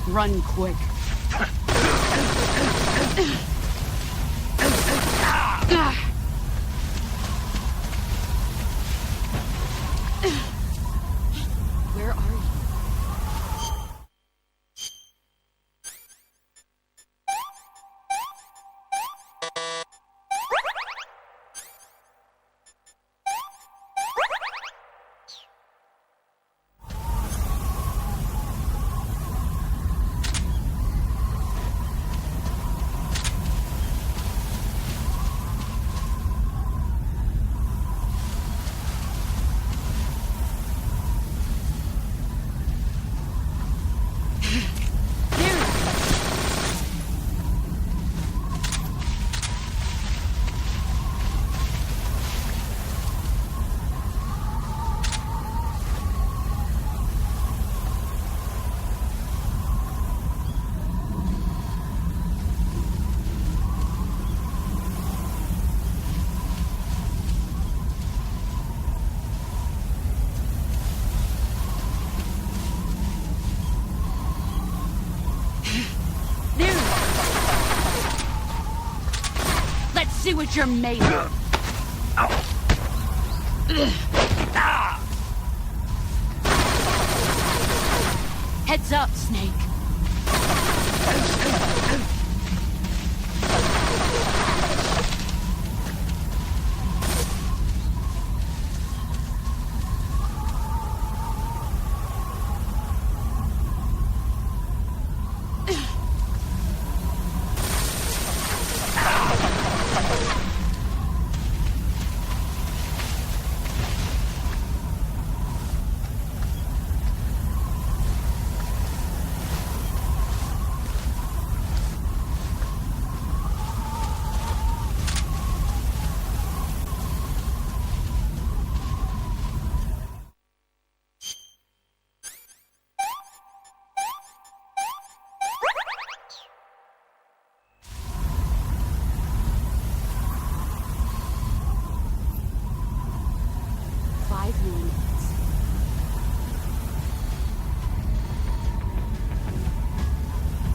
Run quick. Where are you? See what you're made of. Heads up, Snake.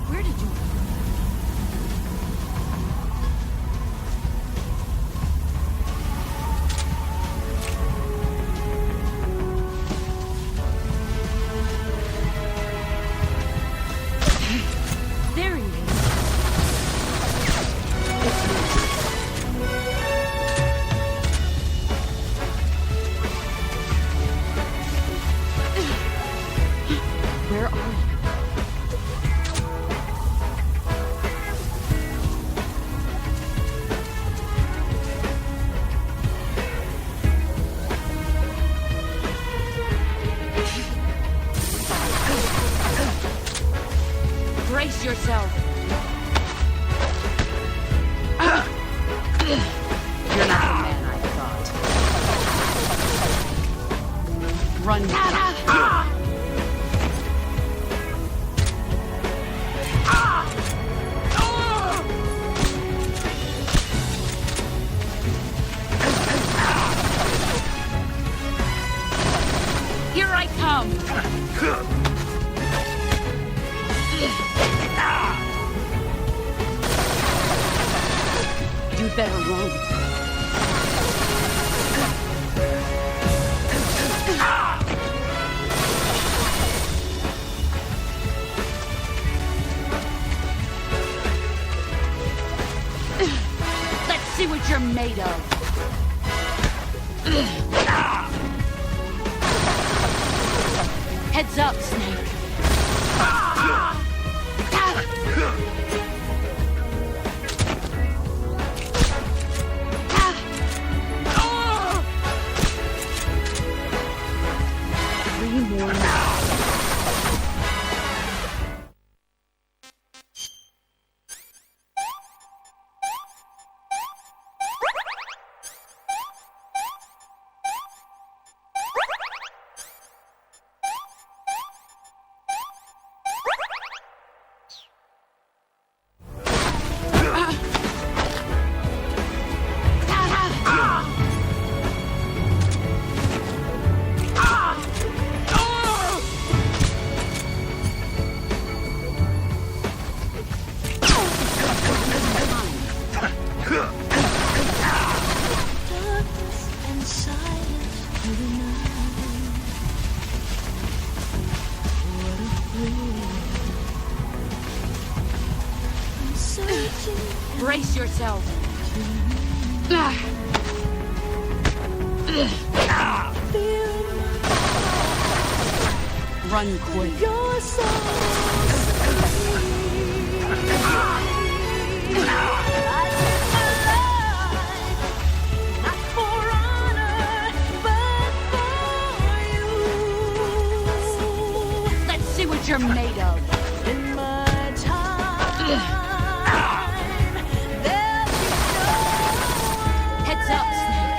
Where did you... There he is. Where are you? Brace yourself. You're not the man I thought. Run. Here I come. You better run. Let's see what you're made of. Heads up, Snake. yourself. Run quick. Let's see what you're made of. Heads up, Snake.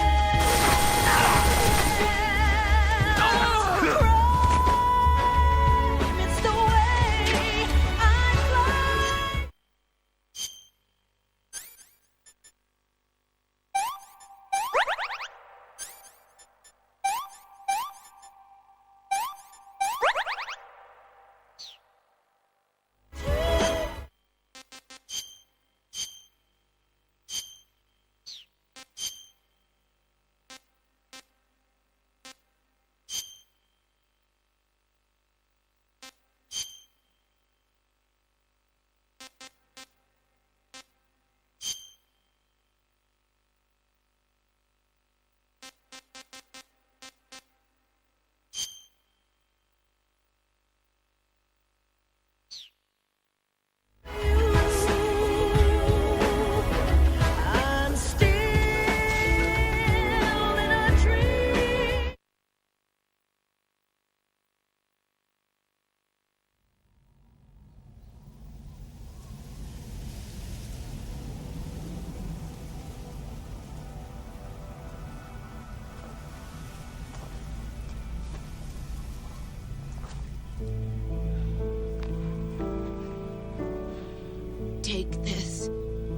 Take this.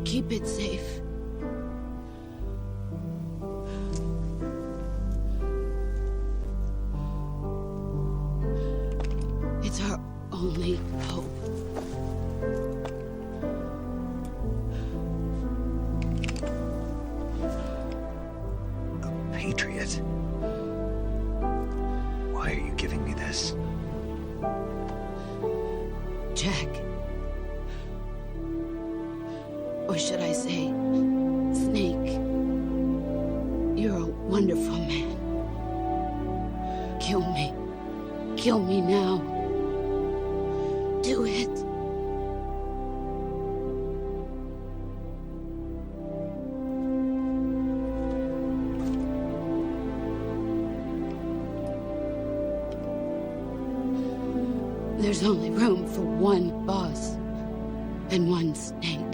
Keep it safe. It's our only hope. A patriot? Why are you giving me this? Jack. Or should I say, Snake? You're a wonderful man. Kill me. Kill me now. Do it. There's only room for one boss and one Snake.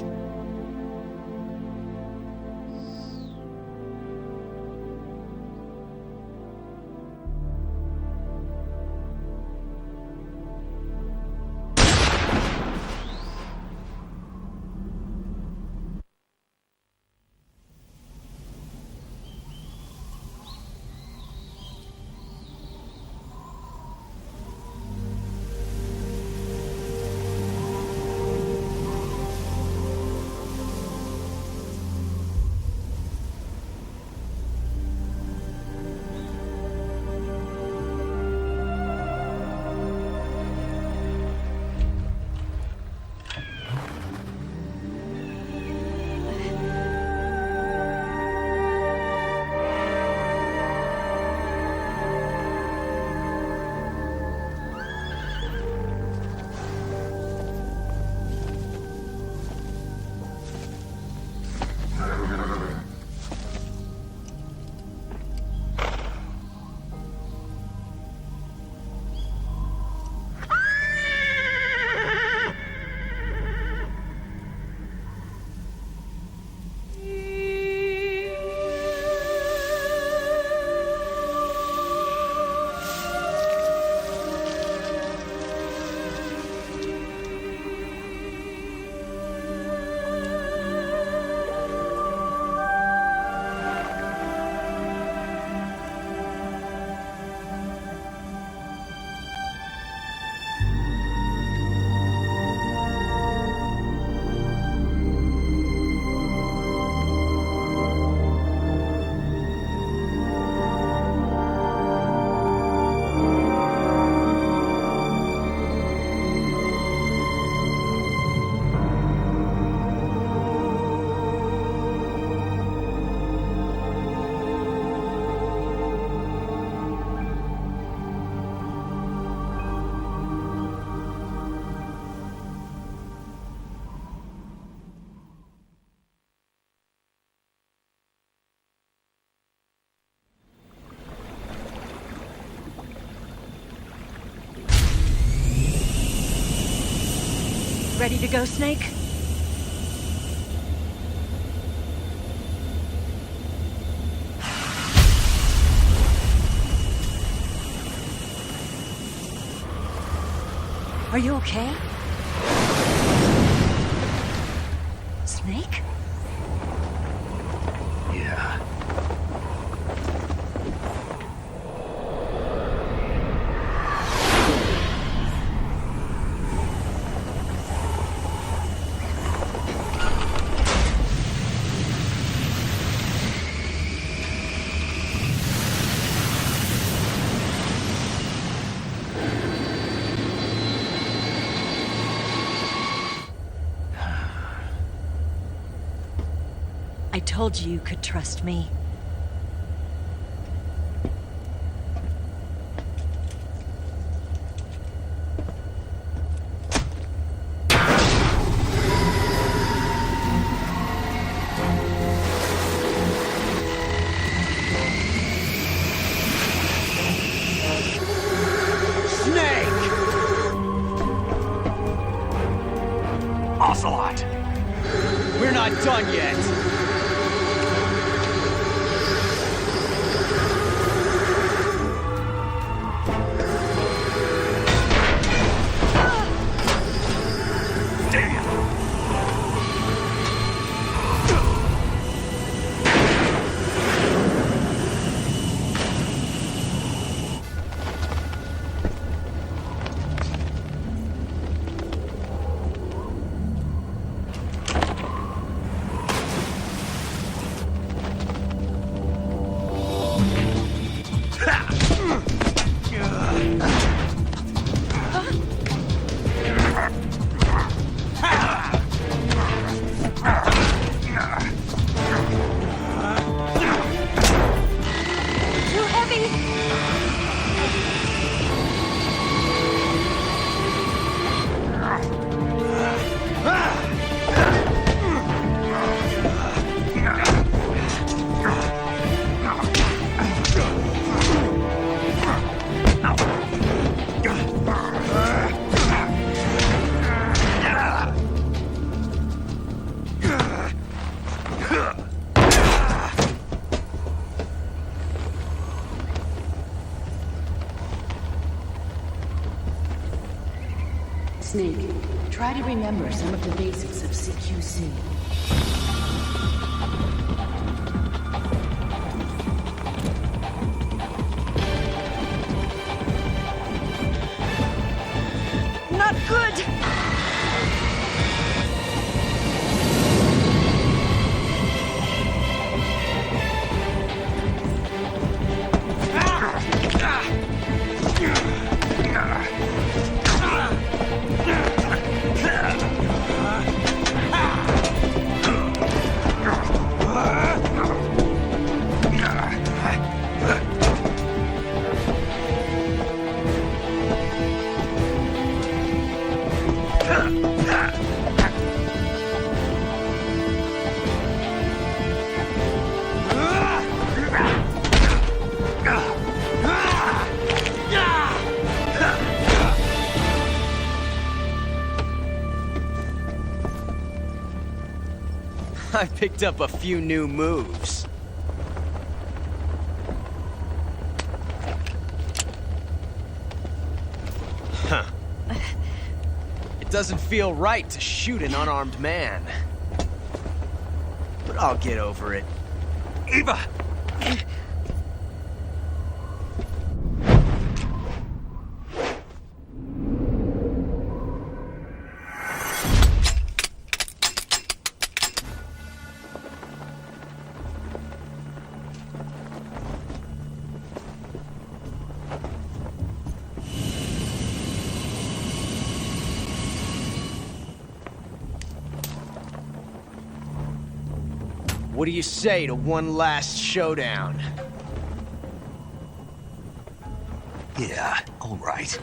Ready to go, Snake? Are you okay? Snake? Yeah. I told you you could trust me. Snake! Ocelot! We're not done yet! Too heavy! Snake, try to remember some of the basics of CQC. Not good! I picked up a few new moves. Huh. It doesn't feel right to shoot an unarmed man. But I'll get over it. Eva! What do you say to one last showdown? Yeah, all right.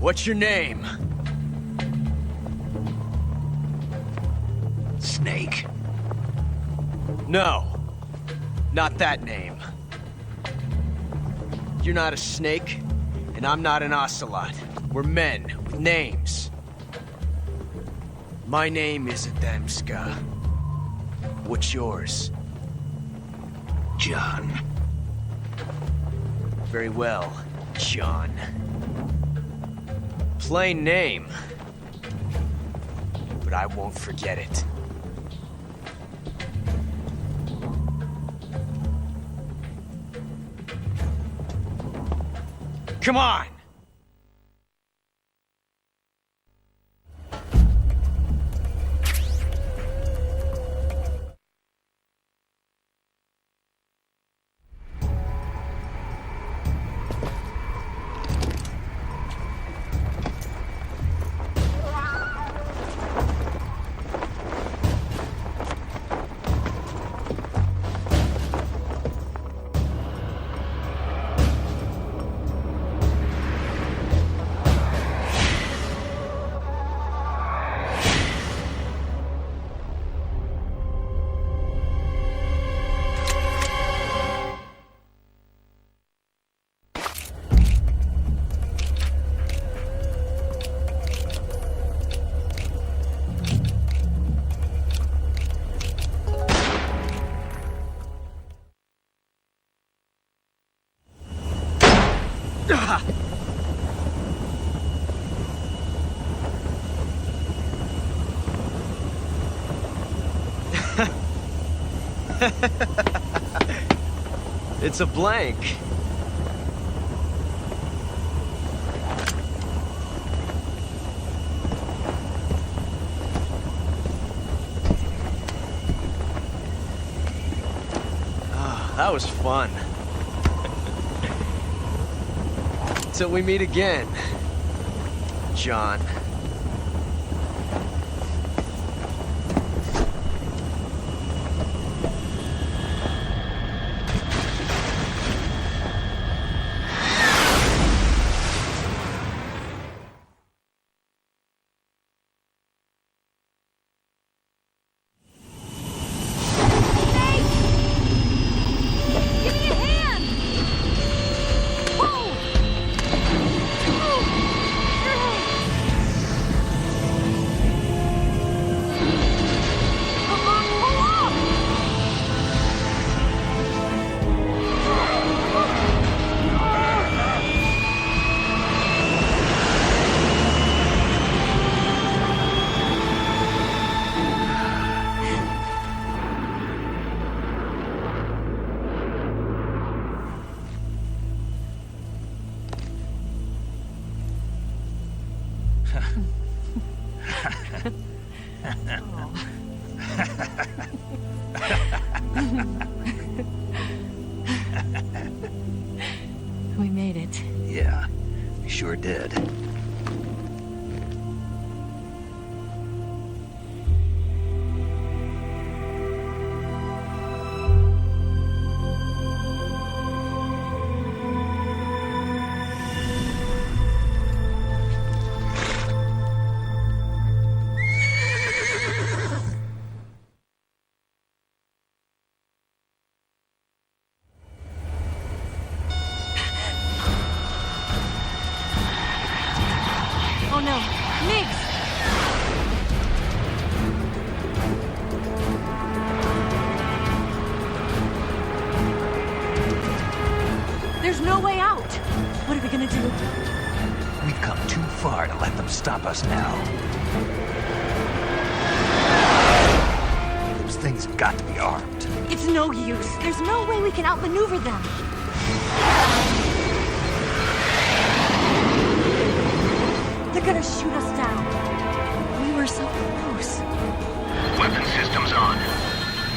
What's your name? Snake. No. Not that name. You're not a snake, and I'm not an ocelot. We're men with names. My name is Adamska. What's yours? John. Very well, John. Plain name. But I won't forget it. Come on! It's a blank. Ah, that was fun. Till we meet again, John. We made it. Yeah, we sure did. Oh no, Migs! There's no way out! What are we gonna do? We've come too far to let them stop us now. Those things have got to be armed. It's no use. There's no way we can outmaneuver them. They're gonna shoot us down. We were so close. Weapon systems on.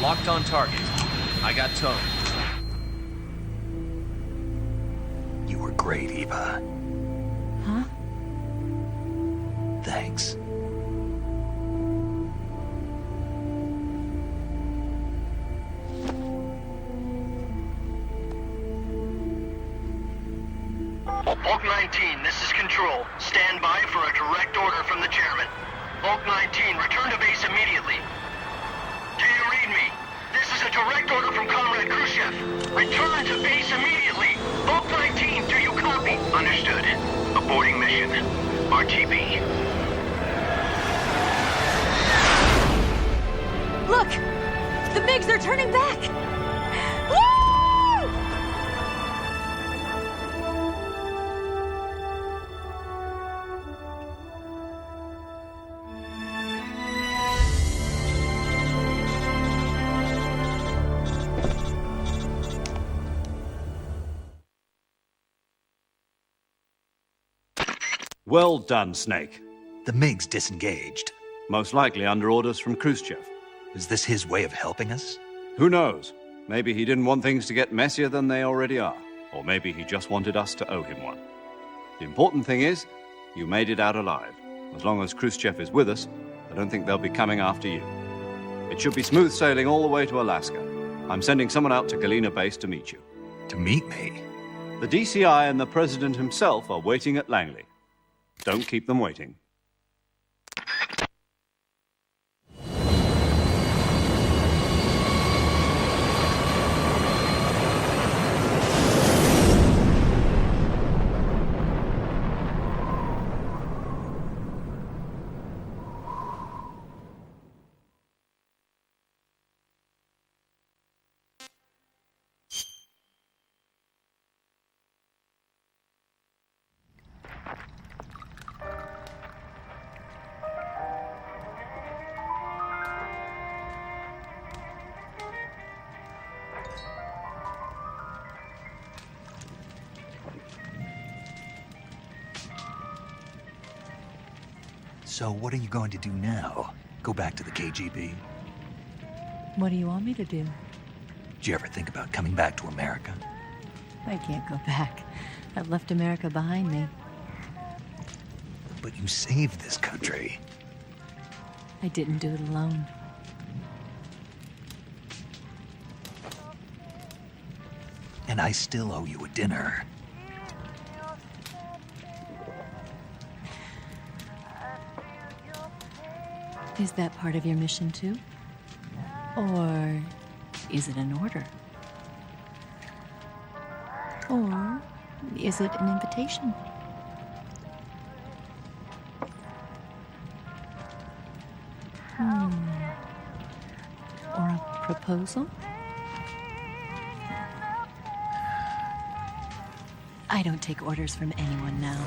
Locked on target. I got towed. You were great, Eva. Huh? Thanks. Bulk 19, this is Control. Stand by for a direct order from the chairman. Bulk 19, return to base immediately. Do you read me? This is a direct order from Comrade Khrushchev. Return to base immediately. Bulk 19, do you copy? Understood. Aborting mission. RTB. Look! The MiGs are turning back! Woo! Well done, Snake. The MiG's disengaged. Most likely under orders from Khrushchev. Is this his way of helping us? Who knows? Maybe he didn't want things to get messier than they already are. Or maybe he just wanted us to owe him one. The important thing is, you made it out alive. As long as Khrushchev is with us, I don't think they'll be coming after you. It should be smooth sailing all the way to Alaska. I'm sending someone out to Galena Base to meet you. To meet me? The DCI and the President himself are waiting at Langley. Don't keep them waiting. So what are you going to do now? Go back to the KGB? What do you want me to do? Did you ever think about coming back to America? I can't go back. I've left America behind me. But you saved this country. I didn't do it alone. And I still owe you a dinner. Is that part of your mission too? Or is it an order? Or is it an invitation? Or a proposal? I don't take orders from anyone now.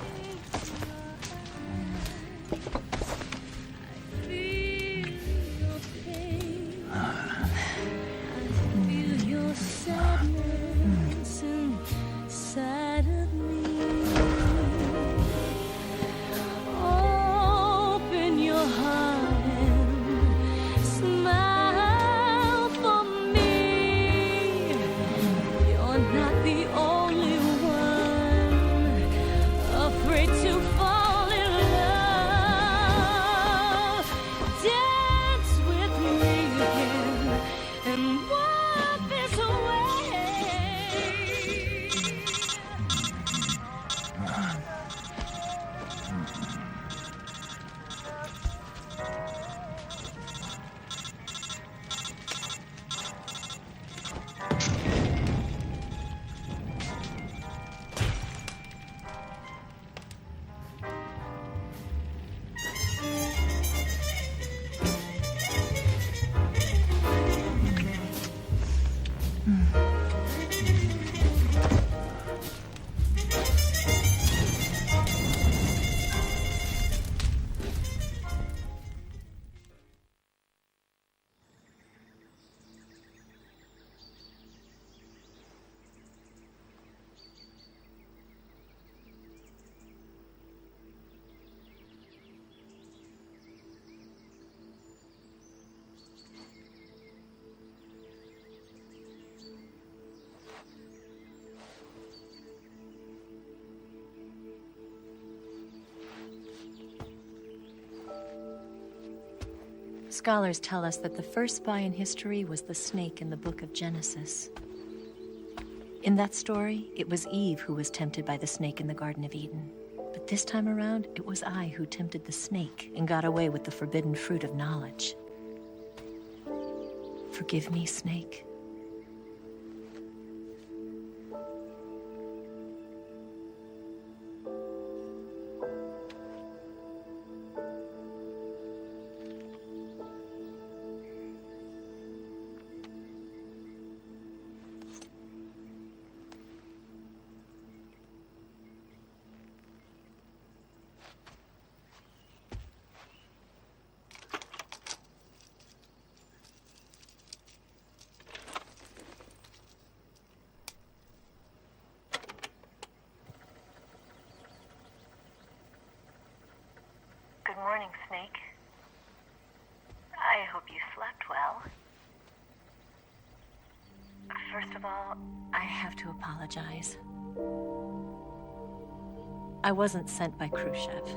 Scholars tell us that the first spy in history was the snake in the book of Genesis. In that story, it was Eve who was tempted by the snake in the Garden of Eden. But this time around, it was I who tempted the snake and got away with the forbidden fruit of knowledge. Forgive me, Snake. Good morning, Snake. I hope you slept well. First of all, I have to apologize. I wasn't sent by Khrushchev.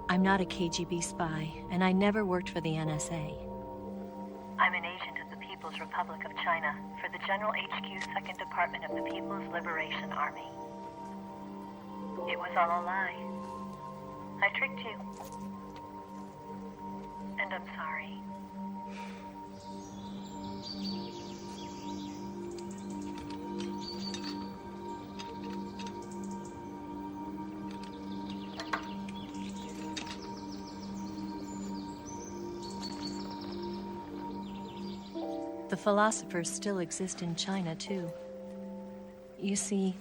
I'm not a KGB spy, and I never worked for the NSA. I'm an agent of the People's Republic of China for the General HQ 2nd Department of the People's Liberation Army. It was all a lie. I tricked you. And I'm sorry. The philosophers still exist in China, too. You see,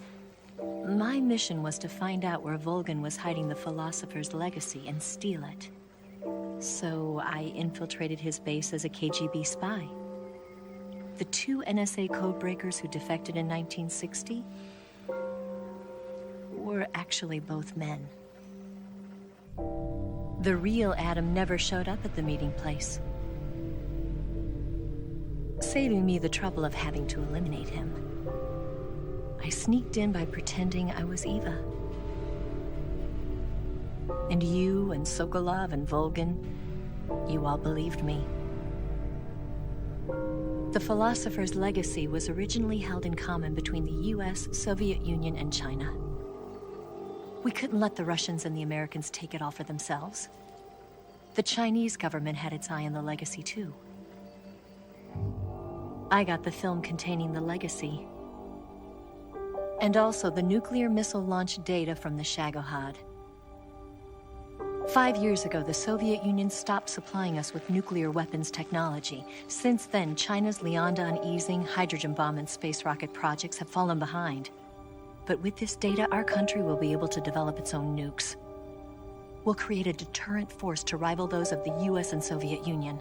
my mission was to find out where Volgin was hiding the philosopher's legacy and steal it. So I infiltrated his base as a KGB spy. The 2 NSA codebreakers who defected in 1960 were actually both men. The real Adam never showed up at the meeting place, saving me the trouble of having to eliminate him. I sneaked in by pretending I was Eva. And you and Sokolov and Volgin, you all believed me. The philosopher's legacy was originally held in common between the US, Soviet Union, and China. We couldn't let the Russians and the Americans take it all for themselves. The Chinese government had its eye on the legacy, too. I got the film containing the legacy, and also the nuclear missile launch data from the Shagohod. 5 years ago, the Soviet Union stopped supplying us with nuclear weapons technology. Since then, China's Lianda and Easing, hydrogen bomb, and space rocket projects have fallen behind. But with this data, our country will be able to develop its own nukes. We'll create a deterrent force to rival those of the US and Soviet Union.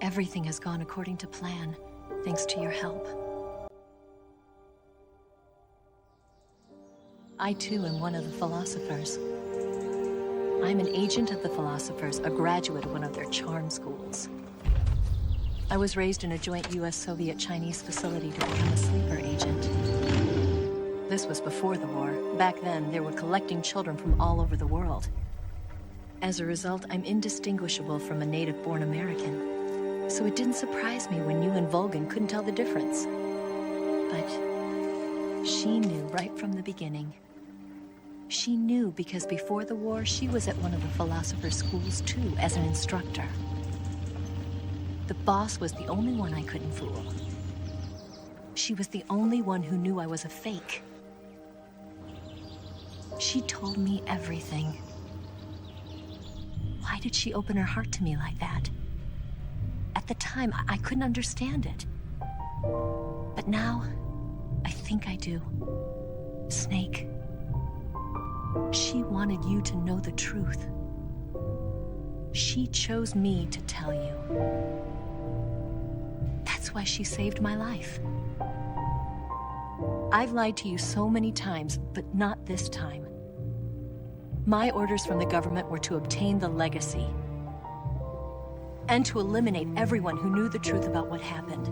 Everything has gone according to plan, thanks to your help. I, too, am one of the philosophers. I'm an agent of the philosophers, a graduate of one of their charm schools. I was raised in a joint US-Soviet-Chinese facility to become a sleeper agent. This was before the war. Back then, they were collecting children from all over the world. As a result, I'm indistinguishable from a native-born American. So it didn't surprise me when you and Volgin couldn't tell the difference. But she knew right from the beginning. She knew because before the war, she was at one of the philosopher's schools too, as an instructor. The boss was the only one I couldn't fool. She was the only one who knew I was a fake. She told me everything. Why did she open her heart to me like that? At the time, I couldn't understand it. But now, I think I do. Snake. She wanted you to know the truth. She chose me to tell you. That's why she saved my life. I've lied to you so many times, but not this time. My orders from the government were to obtain the legacy and to eliminate everyone who knew the truth about what happened.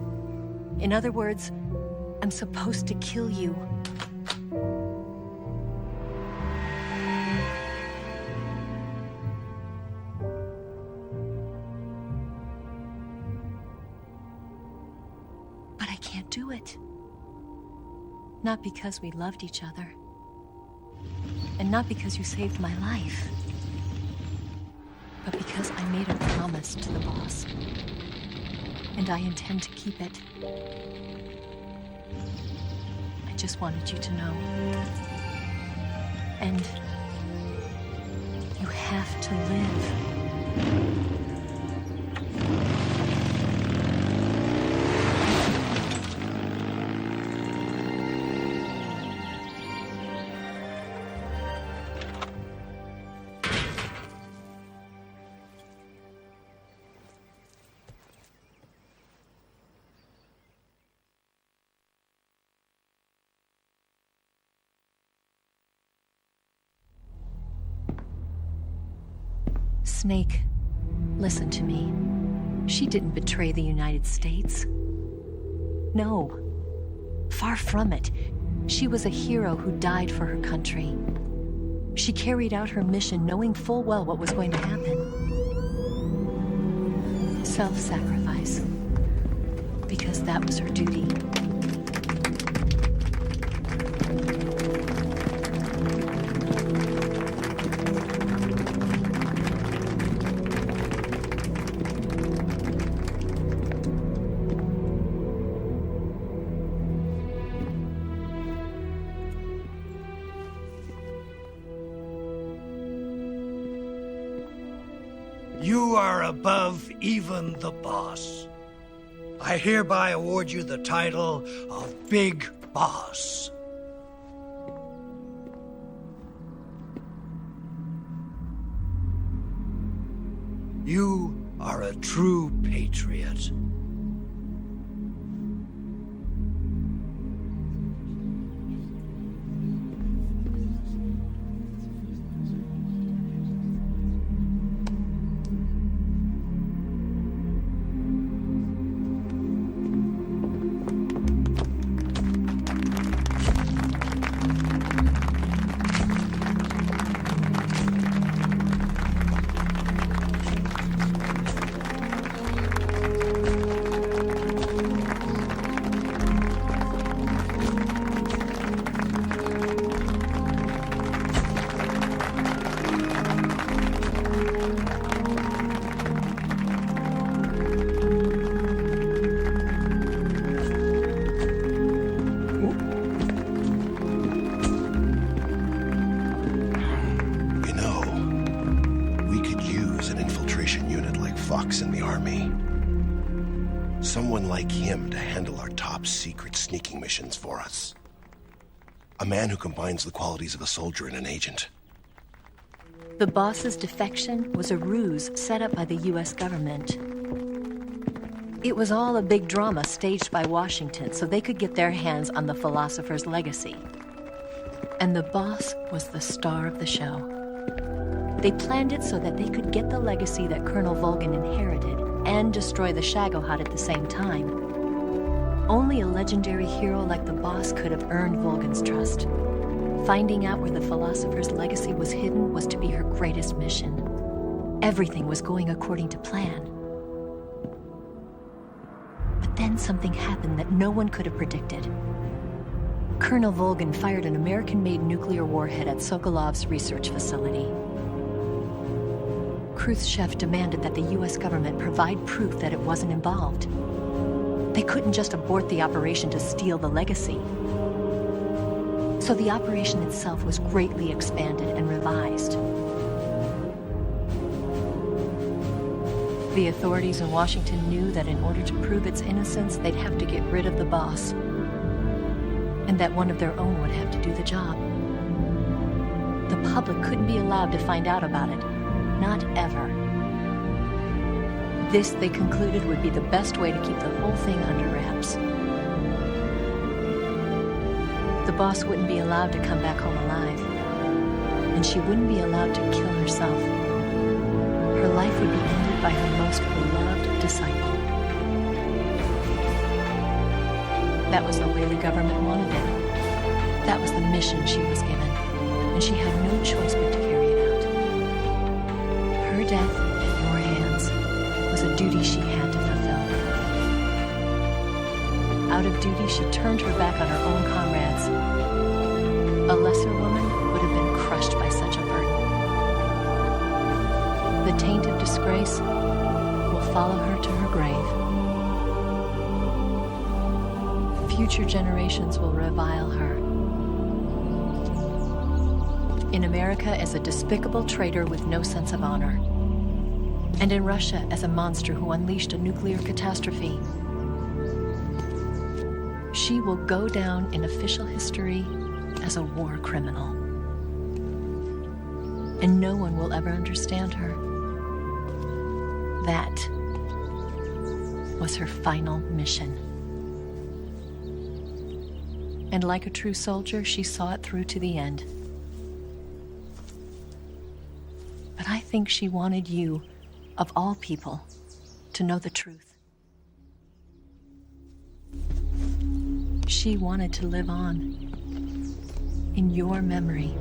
In other words, I'm supposed to kill you. But I can't do it. Not because we loved each other. And not because you saved my life. But because I made a promise to the boss. And I intend to keep it. I just wanted you to know. And you have to live. Snake, listen to me. She didn't betray the United States. No. Far from it. She was a hero who died for her country. She carried out her mission knowing full well what was going to happen. Self-sacrifice. Because that was her duty. You are above even the boss. I hereby award you the title of Big Boss. You are a true patriot. In the army. Someone like him to handle our top secret sneaking missions for us. A man who combines the qualities of a soldier and an agent. The boss's defection was a ruse set up by the US government. It was all a big drama staged by Washington so they could get their hands on the philosopher's legacy. And the boss was the star of the show. They planned it so that they could get the legacy that Colonel Volgin inherited and destroy the Shagohod at the same time. Only a legendary hero like the boss could have earned Volgin's trust. Finding out where the philosopher's legacy was hidden was to be her greatest mission. Everything was going according to plan. But then something happened that no one could have predicted. Colonel Volgin fired an American-made nuclear warhead at Sokolov's research facility. Khrushchev demanded that the US government provide proof that it wasn't involved. They couldn't just abort the operation to steal the legacy. So the operation itself was greatly expanded and revised. The authorities in Washington knew that in order to prove its innocence, they'd have to get rid of the boss. And that one of their own would have to do the job. The public couldn't be allowed to find out about it. Not ever. This, they concluded, would be the best way to keep the whole thing under wraps. The boss wouldn't be allowed to come back home alive. And she wouldn't be allowed to kill herself. Her life would be ended by her most beloved disciple. That was the way the government wanted it. That was the mission she was given. And she had no choice but to carry it out. Her death at your hands was a duty she had to fulfill. Out of duty, she turned her back on her own comrades. A lesser woman would have been crushed by such a burden. The taint of disgrace will follow her to her grave. Future generations will revile her. In America as a despicable traitor with no sense of honor. And in Russia as a monster who unleashed a nuclear catastrophe. She will go down in official history as a war criminal. And no one will ever understand her. That was her final mission. And like a true soldier, she saw it through to the end. But I think she wanted you, of all people, to know the truth. She wanted to live on in your memory.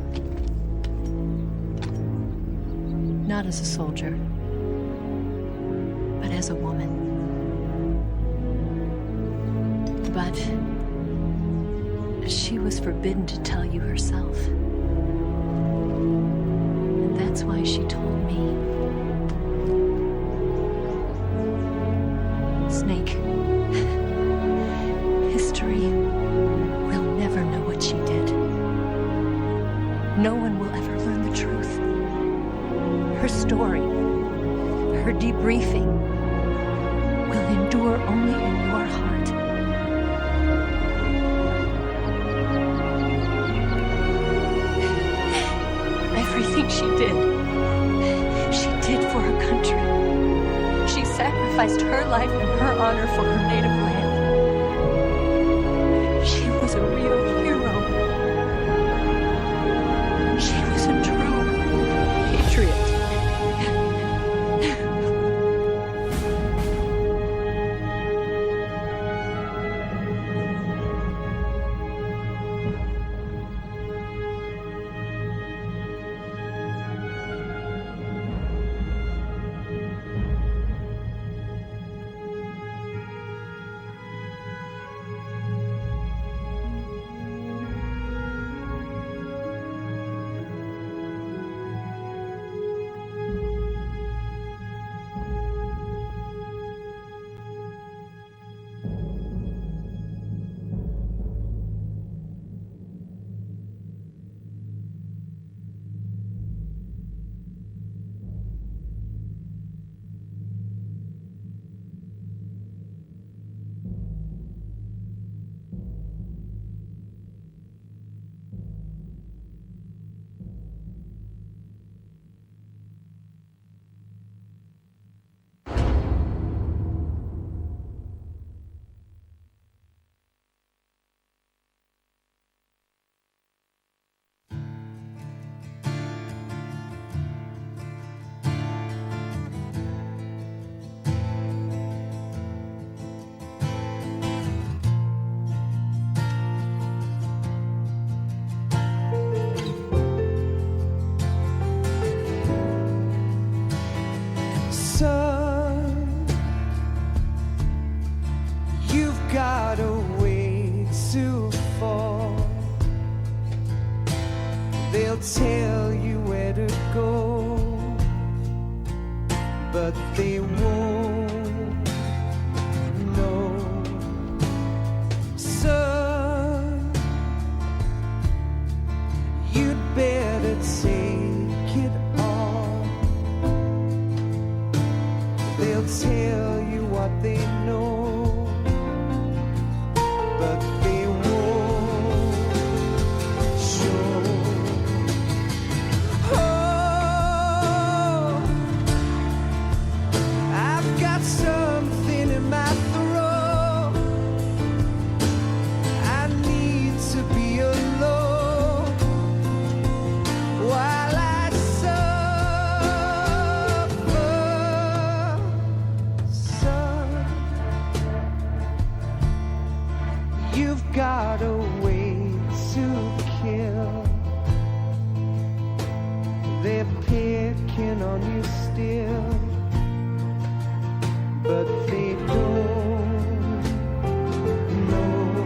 Not as a soldier, but as a woman. But she was forbidden to tell you herself. And that's why she told me. Snake, history will never know what she did. No one will ever learn the truth. Her story, her debriefing, will endure only in your heart. Everything she did for her country. She sacrificed her life and her honor for her native land. She was a real hero. She was a true patriot. got a way to fall. They'll tell you where to go, but they won't know. Son, you'd better take it all. They'll tell you what they know, but they won't show. Oh, I've got something in my throat. I need to be alone while I suffer. Son, you've got a way to kill. They're picking on you still, but they don't know.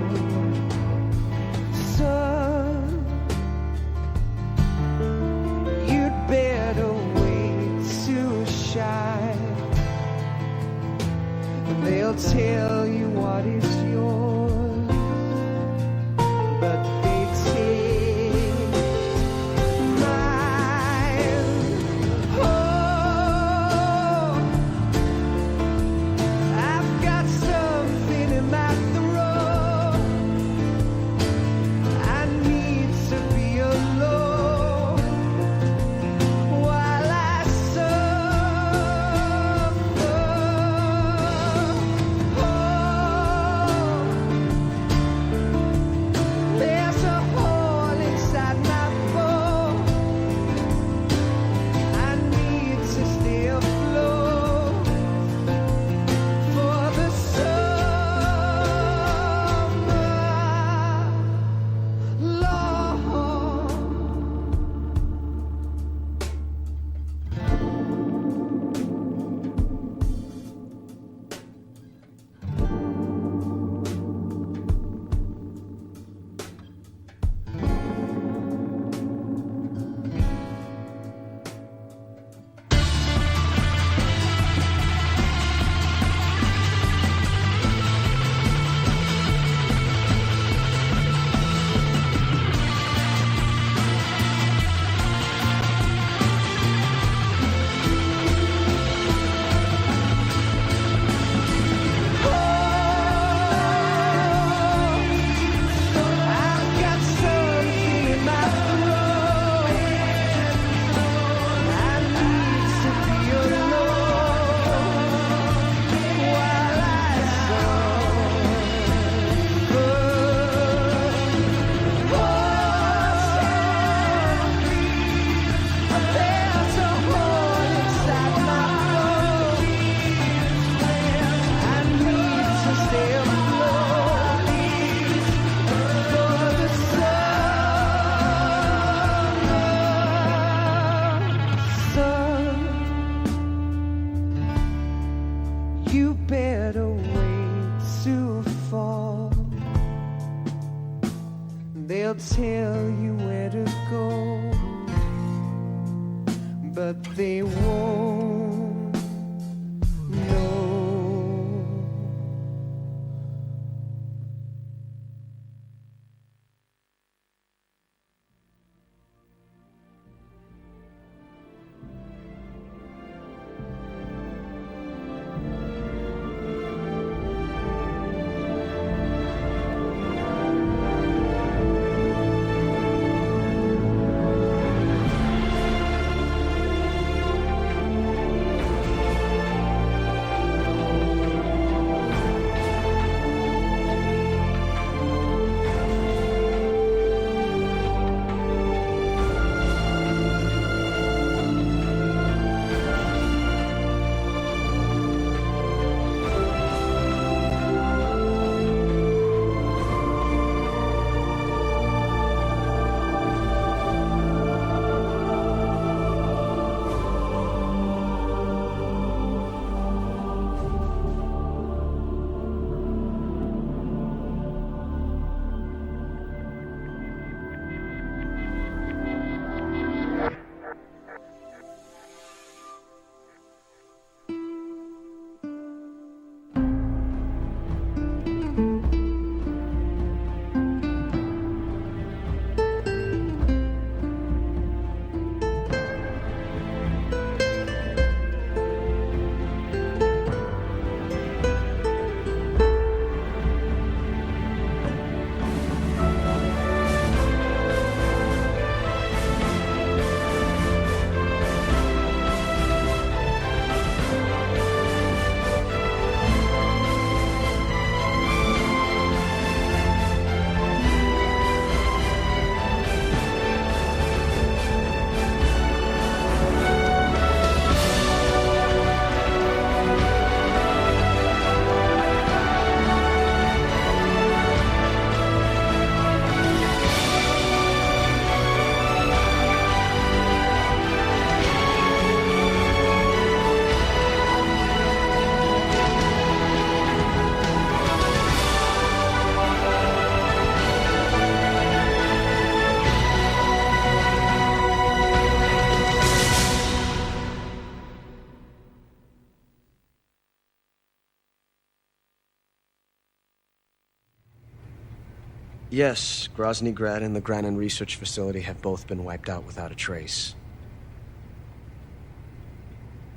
Yes, Grozny Grad and the Granin Research Facility have both been wiped out without a trace.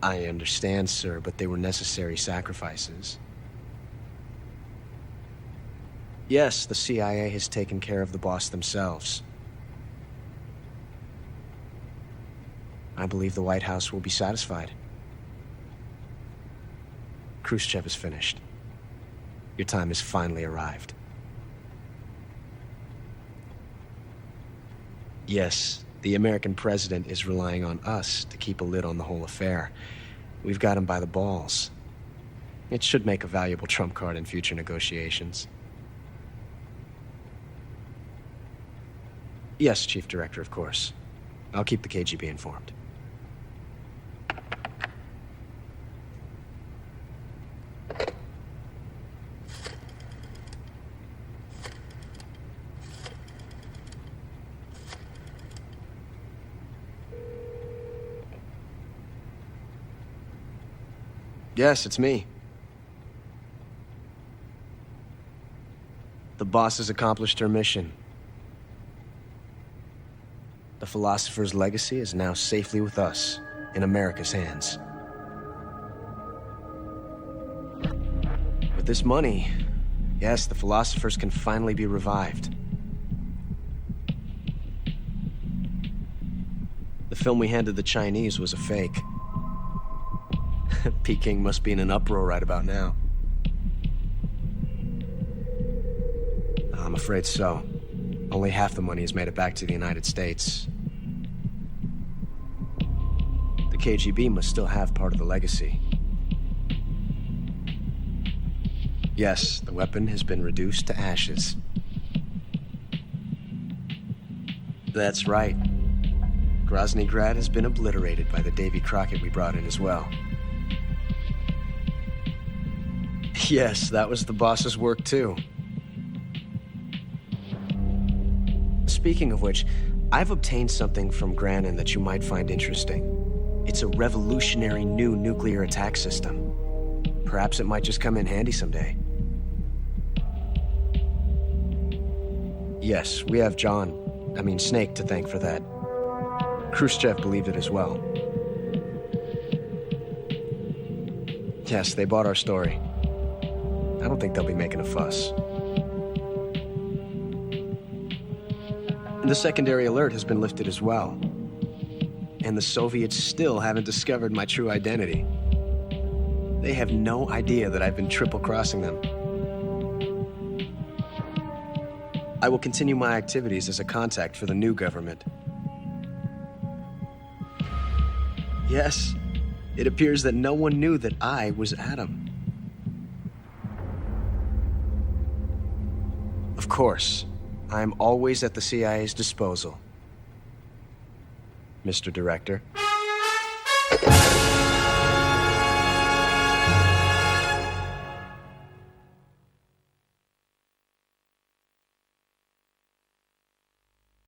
I understand, sir, but they were necessary sacrifices. Yes, the CIA has taken care of the boss themselves. I believe the White House will be satisfied. Khrushchev is finished. Your time has finally arrived. Yes, the American president is relying on us to keep a lid on the whole affair. We've got him by the balls. It should make a valuable trump card in future negotiations. Yes, Chief Director, of course. I'll keep the KGB informed. Yes, it's me. The boss has accomplished her mission. The philosopher's legacy is now safely with us, in America's hands. With this money, yes, the philosophers can finally be revived. The film we handed the Chinese was a fake. Peking must be in an uproar right about now. I'm afraid so. Only half the money has made it back to the United States. The KGB must still have part of the legacy. Yes, the weapon has been reduced to ashes. That's right. Grozny Grad has been obliterated by the Davy Crockett we brought in as well. Yes, that was the boss's work too. Speaking of which, I've obtained something from Granin that you might find interesting. It's a revolutionary new nuclear attack system. Perhaps it might just come in handy someday. Yes, we have Snake to thank for that. Khrushchev believed it as well. Yes, they bought our story. I don't think they'll be making a fuss. The secondary alert has been lifted as well. And the Soviets still haven't discovered my true identity. They have no idea that I've been triple-crossing them. I will continue my activities as a contact for the new government. Yes, it appears that no one knew that I was Adam. Of course, I am always at the CIA's disposal, Mr. Director.